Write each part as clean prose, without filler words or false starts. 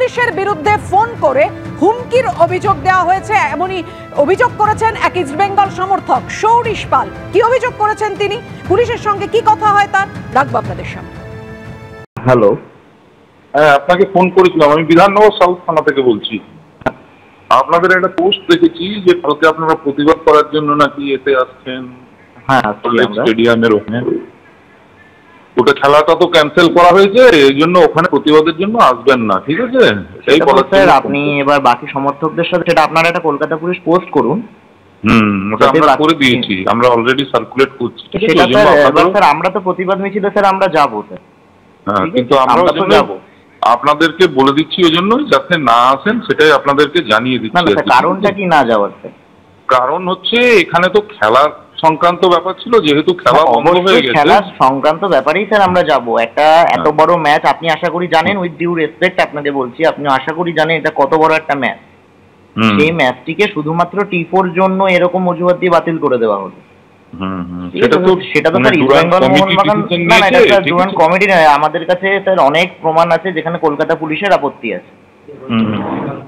পুলিশের বিরুদ্ধে ফোন করে হুমকির অভিযোগ দেওয়া হয়েছে, এমনই অভিযোগ করেছেন এক ইস্ট বেঙ্গল সমর্থক সৌরিশ পাল। কি অভিযোগ করেছেন তিনি, পুলিশের সঙ্গে কি কথা হয় তার রাখবো আপনাদের সামনে। হ্যালো, হ্যাঁ আপনাকে ফোন করেছিলাম, আমি বিধাননগর সাউথ থানা থেকে বলছি। আপনাদের একটা পোস্ট দেখেছি যে কালকে আপনারা প্রতিবাদ করার জন্য নাকি এতে আসছেন। হ্যাঁ, স্টেডিয়ামের ওখানে ওটা খেলাটা তো ক্যান্সেল করা হয়েছে, এই জন্য ওখানে প্রতিবাদের জন্য আসবেন না, ঠিক আছে? এই স্যার আপনি এবার বাকি সমর্থকদের সাথে সেটা আপনারা একটা কলকাতা পুলিশ পোস্ট করুন। ওটা আমরা করে দিয়েছি, আমরা অলরেডি সার্কুলেট করছি। সেটা স্যার আমরা তো প্রতিবাদ মিছিলে স্যার আমরা যাবো স্যার। হ্যাঁ, কিন্তু আমরা যাবো, আপনাদেরকে বলে দিচ্ছি ওই জন্যই যাতে না আসেন, সেটাই আপনাদেরকে জানিয়ে দিচ্ছি। কারণটা কি না যাওয়ার? কারণ হচ্ছে এখানে তো খেলার সংক্রান্ত ব্যাপার ছিল, যেহেতু খেলা বন্ধ হয়ে গেছে। খেলার সংক্রান্ত ব্যাপারেই স্যার আমরা যাব। একটা এত বড় ম্যাচ আপনি আশা করি জানেন, উইথ ডিউ রেসপেক্ট আপনাকে বলছি, আপনি আশা করি জানেন এটা কত বড় একটা ম্যাচ। সেই ম্যাচটিকে শুধুমাত্র টিফোর জন্য এরকম অজুহাত দিয়ে বাতিল করে দেওয়া হলো। সেটা তো স্যার ইস্ট বেঙ্গল মোহনবাগান না, এটা স্যার ডুরান্ড কমিটি নয়। আমাদের কাছে স্যার অনেক প্রমাণ আছে যেখানে কলকাতা পুলিশের আপত্তি আছে।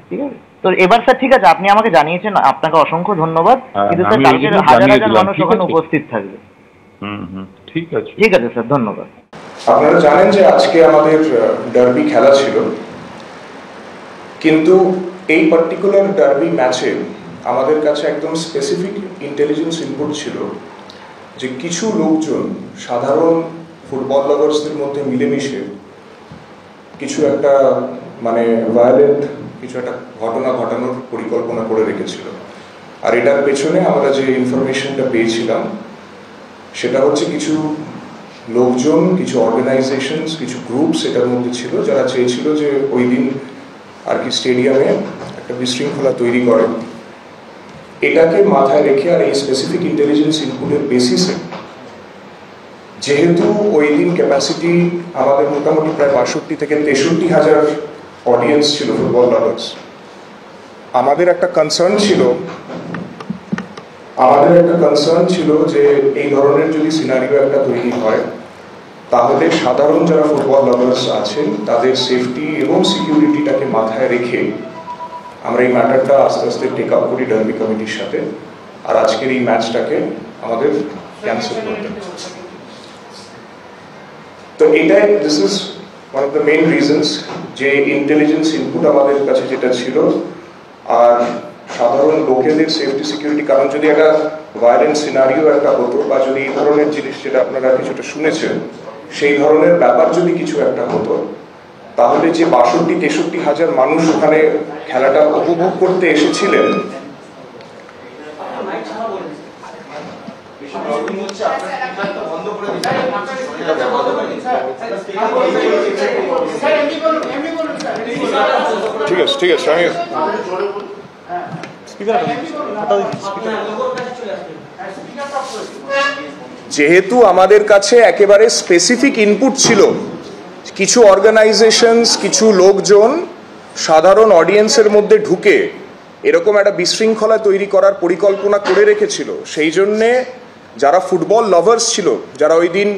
ঠিক আছে, তো এবার স্যার ঠিক আছে, আপনি আমাকে জানিয়েছেন, আপনাকে অসংখ্য ধন্যবাদ। কিন্তু স্যার কালকে হাজার হাজার মানুষ ওখানে উপস্থিত থাকবে। ঠিক আছে, ঠিক আছে স্যার, ধন্যবাদ। আপনারা জানেন যে আজকে আমাদের ডার্বি খেলা ছিল, কিন্তু এই পার্টিকুলার ডার্বি ম্যাচে আমাদের কাছে একদম স্পেসিফিক ইন্টেলিজেন্স ইনপুট ছিল যে কিছু লোকজন সাধারণ ফুটবল লাভার্সদের মধ্যে মিলেমিশে কিছু একটা মানে ভায়োলেন্ট কিছু একটা ঘটনা ঘটানোর পরিকল্পনা করে রেখেছিল। আর এটার পেছনে আমরা যে ইনফরমেশনটা পেয়েছিলাম সেটা হচ্ছে কিছু লোকজন, কিছু অর্গানাইজেশনস, কিছু গ্রুপস এটার মধ্যে ছিল যারা চেয়েছিল যে ওই দিন আর কি স্টেডিয়ামে একটা বিশৃঙ্খলা তৈরি করে। এটাকে মাথায় রেখে আর এই স্পেসিফিক ইন্টেলিজেন্স ইনপুটের বেসিসে, যেহেতু ওই দিন ক্যাপাসিটি আমাদের মোটামুটি প্রায় 62 থেকে 63,000 অডিয়েন্স ছিল ফুটবল লাভার্স, আমাদের একটা কনসার্ন ছিল যে এই ধরনের যদি সিনারিও একটা তৈরি হয় তাহলে সাধারণ যারা ফুটবল লাভার্স আছেন তাদের সেফটি এবং সিকিউরিটিটাকে মাথায় রেখে আমরা এই ম্যাটারটা আস্তে আস্তে টেক আপ করি ডার্বি কমিটির সাথে, আর আজকের এই ম্যাচটাকে আমাদের ক্যান্সেল করতে। তো এটাই this is one of the main reasons যে ইন্টেলিজেন্স ইনপুট আমাদের কাছে যেটা ছিল আর সাধারণ লোকেদের সেফটি সিকিউরিটি। কারণ যদি একটা ভায়োলেন্ট সিনারিও একটা হতো বা যদি এই ধরনের জিনিস যেটা আপনারা কিছুটা শুনেছেন সেই ধরনের ব্যাপার যদি কিছু একটা হতো তাহলে যে 62-63,000 মানুষ ওখানে খেলাটা উপভোগ করতে এসেছিলেন ঠিক আছে আমি যেহেতু আমাদের কাছে একেবারে স্পেসিফিক ইনপুট ছিল কিছু অর্গানাইজেশনস, কিছু লোকজন সাধারণ অডিয়েন্সের মধ্যে ঢুকে এরকম একটা বিশৃঙ্খলা তৈরি করার পরিকল্পনা করে রেখেছিল, সেই জন্যে যারা ফুটবল লাভার্স ছিল, যারা ওই দিন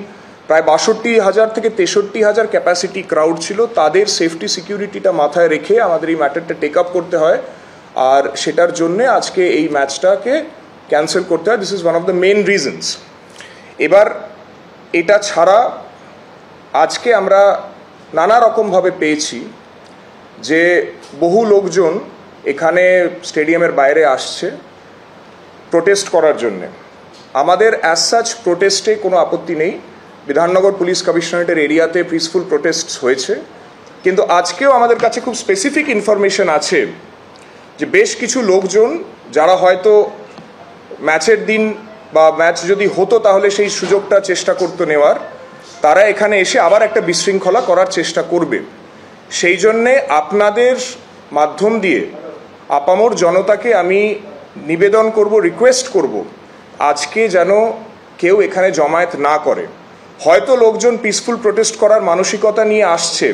প্রায় 62,000 থেকে 63,000 ক্যাপাসিটি ক্রাউড ছিল, তাদের সেফটি সিকিউরিটিটা মাথায় রেখে আমাদের এই ম্যাটারটা টেক আপ করতে হয়, আর সেটার জন্যে আজকে এই ম্যাচটাকে ক্যান্সেল করতে হয়। This is one of the main reasons. এবার এটা ছাড়া আজকে আমরা নানা রকমভাবে পেয়েছি যে বহু লোকজন এখানে স্টেডিয়ামের বাইরে আসছে প্রোটেস্ট করার জন্যে। আমাদের অ্যাজ সাচ প্রোটেস্টে কোনো আপত্তি নেই, বিধাননগর পুলিশ কমিশনারেটের এরিয়াতে পিসফুল প্রোটেস্ট হয়েছে, কিন্তু আজকেও আমাদের কাছে খুব স্পেসিফিক ইনফরমেশন আছে যে বেশ কিছু লোকজন যারা হয়তো ম্যাচের দিন বা ম্যাচ যদি হতো তাহলে সেই সুযোগটা চেষ্টা করতো নেওয়ার, তারা এখানে এসে আবার একটা বিশৃঙ্খলা করার চেষ্টা করবে। সেই জন্যে আপনাদের মাধ্যম দিয়ে আপামর জনতাকে আমি নিবেদন করব, রিকোয়েস্ট করব, আজকে যেন কেউ এখানে জমায়েত না করে। হয়তো লোকজন পিসফুল প্রোটেস্ট করার মানসিকতা নিয়ে আসছে,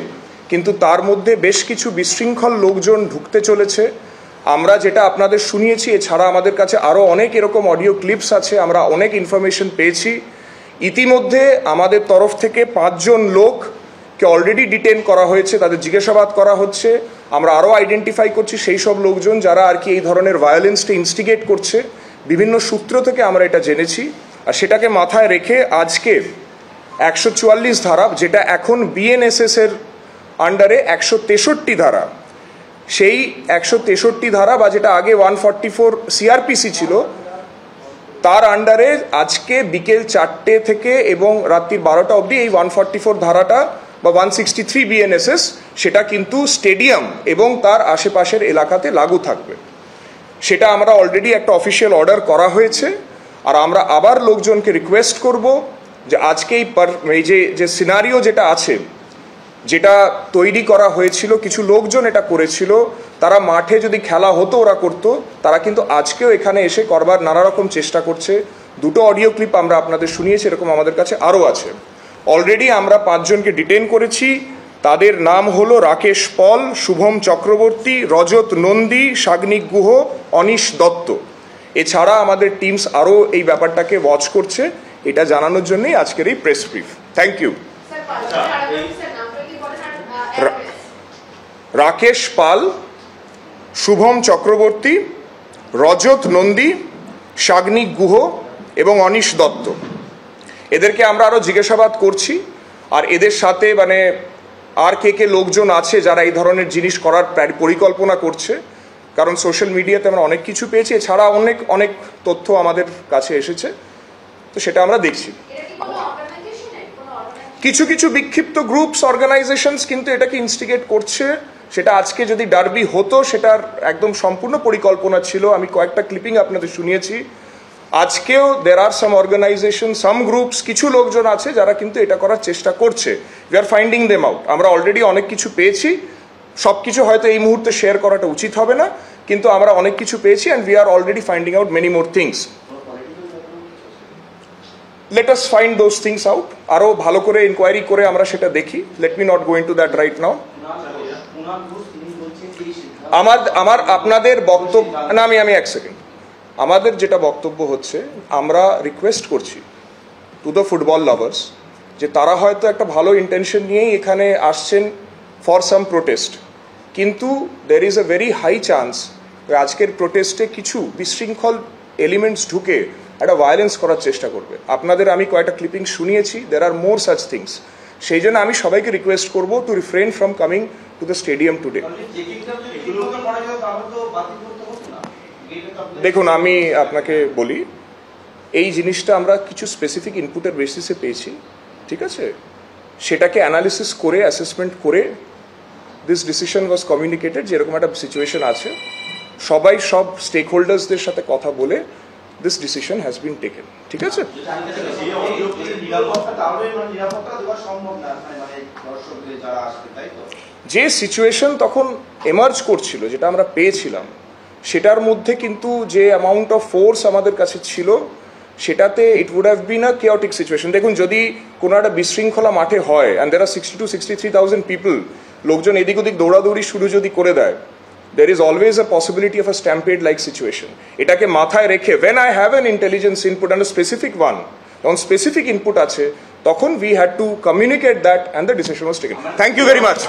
কিন্তু তার মধ্যে বেশ কিছু বিশৃঙ্খল লোকজন ঢুকতে চলেছে। আমরা যেটা আপনাদের শুনিয়েছি, এছাড়া আমাদের কাছে আরও অনেক এরকম অডিও ক্লিপস আছে, আমরা অনেক ইনফরমেশন পেয়েছি। ইতিমধ্যে আমাদের তরফ থেকে 5 জন লোককে অলরেডি ডিটেন করা হয়েছে, তাদের জিজ্ঞাসাবাদ করা হচ্ছে। আমরা আরও আইডেন্টিফাই করছি সেই সব লোকজন যারা আর কি এই ধরনের ভায়োলেন্সটা ইনস্টিগেট করছে। বিভিন্ন সূত্র থেকে আমরা এটা জেনেছি, আর সেটাকে মাথায় রেখে আজকে 144 ধারা, যেটা এখন বিএনএসএস এর আন্ডারে 163 ধারা, সেই 163 ধারা বা যেটা আগে 144 সিআরপিসি ছিল, তার আন্ডারে আজকে বিকেল 4টে থেকে এবং রাত্রির 12টা অবধি এই 144 ধারাটা বা 163 বিএনএসএস সেটা কিন্তু স্টেডিয়াম এবং তার আশেপাশের এলাকাতে লাগু থাকবে। সেটা আমরা অলরেডি একটা অফিসিয়াল অর্ডার করা হয়েছে। আর আমরা আবার লোকজনকে রিকোয়েস্ট করব যে আজকে এই যে সিনারিও যেটা আছে, যেটা তৈরি করা হয়েছিল, কিছু লোকজন এটা করেছিল, তারা মাঠে যদি খেলা হতো ওরা করতো, তারা কিন্তু আজকেও এখানে এসে করবার নানা রকম চেষ্টা করছে। দুটো অডিও ক্লিপ আমরা আপনাদের শুনিয়েছি, এরকম আমাদের কাছে আরও আছে। অলরেডি আমরা 5 জনকে ডিটেন করেছি। তাদের নাম হলো রাকেশ পল, শুভম চক্রবর্তী, রজত নন্দী, সাগ্নিক গুহ, অনিশ দত্ত। এছাড়া আমাদের টিমস আরও এই ব্যাপারটাকে ওয়াচ করছে। এটা জানানোর জন্যই আজকের এই press brief. Thank you. Rakesh Pal, Shubham Chakraborty, Rajat Nandi, Sagnik Guha এবং অনিশ দত্ত, এদেরকে আমরা আরও জিজ্ঞাসাবাদ করছি। আর এদের সাথে মানে আর কে লোকজন আছে যারা এই ধরনের জিনিস করার পরিকল্পনা করছে, কারণ সোশ্যাল মিডিয়াতে আমরা অনেক কিছু পেয়েছি, এছাড়া অনেক তথ্য আমাদের কাছে এসেছে, তো সেটা আমরা দেখছি। কিছু বিক্ষিপ্ত গ্রুপস, অর্গানাইজেশনস কিন্তু এটাকে ইনস্টিগেট করছে। সেটা আজকে যদি ডার্বি হতো সেটার একদম সম্পূর্ণ পরিকল্পনা ছিল। আমি কয়েকটা ক্লিপিং আপনাদের শুনিয়েছি। আজকেও দের আর সাম অর্গানাইজেশন, সাম গ্রুপস, কিছু লোকজন আছে যারা কিন্তু এটা করার চেষ্টা করছে। We are finding them out. আমরা অলরেডি অনেক কিছু পেয়েছি, সব কিছু হয়তো এই মুহূর্তে শেয়ার করাটা উচিত হবে না, কিন্তু আমরা অনেক কিছু পেয়েছি and we are already finding out many more things. Let us find those things out. আরও ভালো করে ইনকোয়ারি করে আমরা সেটা দেখি। Let me not go into that right now. আপনাদের বক্তব্য না, আমি এক সেকেন্ড। আমাদের যেটা বক্তব্য হচ্ছে, আমরা রিকোয়েস্ট করছি টু দ্য ফুটবল লাভার্স যে তারা হয়তো একটা ভালো ইন্টেনশন নিয়েই এখানে আসছেন ফর সাম প্রোটেস্ট, কিন্তু there is a very high chance আজকের প্রোটেস্টে কিছু বিশৃঙ্খল এলিমেন্টস ঢুকে একটা ভায়োলেন্স করার চেষ্টা করবে। আপনাদের আমি কয়েকটা ক্লিপিং শুনিয়েছি, there are more such things. সেই জন্য আমি সবাইকে রিকোয়েস্ট করব to refrain from coming to the stadium today. দেখুন, আমি আপনাকে বলি, এই জিনিসটা আমরা কিছু স্পেসিফিক ইনপুটের বেসিসে পেয়েছি, ঠিক আছে? সেটাকে অ্যানালিসিস করে, অ্যাসেসমেন্ট করে দিস ডিসিশন ওয়াজ কমিউনিকেটেড যে এরকম একটা সিচুয়েশন আছে। সবাই সব স্টেক হোল্ডার্সদের সাথে কথা বলে this decision has been taken, ঠিক আছে? যে সিচুয়েশন তখন এমার্জ করছিল, যেটা আমরা পেয়েছিলাম, সেটার মধ্যে কিন্তু যে অ্যামাউন্ট অফ ফোর্স আমাদের কাছে ছিল, সেটাতে it would have been a chaotic situation. দেখুন, যদি কোনো একটা বিশৃঙ্খলা মাঠে হয় অ্যান্ড দের আর 62-63,000 পিপল, লোকজন এদিক ওদিক দৌড়াদৌড়ি শুরু যদি করে দেয়, there is always a possibility of a stampede like situation. এটাকে মাথায় রেখে when I have an intelligence input and a specific one, যখন specific input আছে, তখন we had to communicate that and the decision was taken. Thank you very much.